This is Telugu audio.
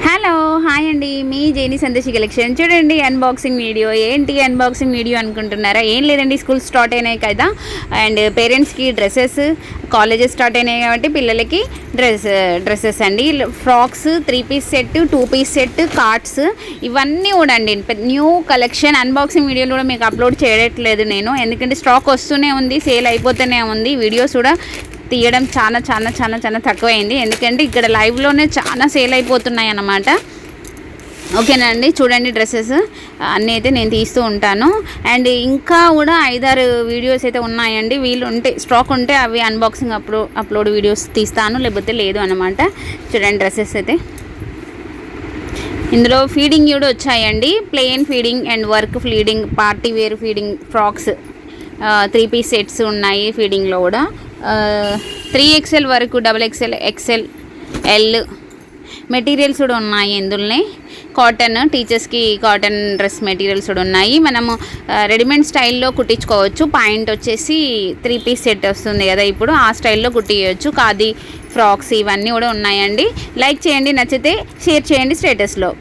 హలో హాయ్ అండి, మీ జేని సందేశి కలెక్షన్. చూడండి అన్బాక్సింగ్ వీడియో. ఏంటి అన్బాక్సింగ్ వీడియో అనుకుంటున్నారా? ఏం లేదండి, స్కూల్ స్టార్ట్ అయినాయి కదా, అండ్ పేరెంట్స్కి డ్రెస్సెస్, కాలేజెస్ స్టార్ట్ అయినాయి కాబట్టి పిల్లలకి డ్రెస్సెస్ అండి. Frocks, 3 piece set, 2 piece set, cards, ఇవన్నీ కూడా అండి న్యూ కలెక్షన్. అన్బాక్సింగ్ వీడియోలు కూడా మీకు అప్లోడ్ చేయట్లేదు నేను, ఎందుకంటే స్టాక్ వస్తూనే ఉంది, సేల్ అయిపోతూనే ఉంది. వీడియోస్ కూడా తీయడం చాలా చాలా చాలా చాలా తక్కువైంది, ఎందుకంటే ఇక్కడ లైవ్లోనే చాలా సేల్ అయిపోతున్నాయి అన్నమాట. ఓకేనా అండి, చూడండి డ్రెస్సెస్ అన్నీ అయితే నేను తీస్తూ ఉంటాను. అండ్ ఇంకా కూడా 5-6 వీడియోస్ అయితే ఉన్నాయండి. వీళ్ళు ఉంటే స్టాక్ ఉంటే అవి అన్బాక్సింగ్ అప్లోడ్ వీడియోస్ తీస్తాను, లేకపోతే లేదు అనమాట. చూడండి డ్రెస్సెస్ అయితే ఇందులో ఫీడింగ్ కూడా వచ్చాయండి. Plain feeding and work feeding, party wear feeding frocks, 3 piece sets ఉన్నాయి ఫీడింగ్లో కూడా. 3XL వరకు, XXL, XL, L మెటీరియల్స్ కూడా ఉన్నాయి ఇందులోనే. కాటన్, టీచర్స్కి కాటన్ డ్రెస్ మెటీరియల్స్ కూడా ఉన్నాయి. మనము రెడీమేడ్ స్టైల్లో కుట్టించుకోవచ్చు. పాయింట్ వచ్చేసి 3 పీస్ సెట్ వస్తుంది కదా, ఇప్పుడు ఆ స్టైల్లో కుట్టియచ్చు. ఖాదీ ఫ్రాక్స్ ఇవన్నీ కూడా ఉన్నాయండి. లైక్ చేయండి, నచ్చితే షేర్ చేయండి స్టేటస్లో.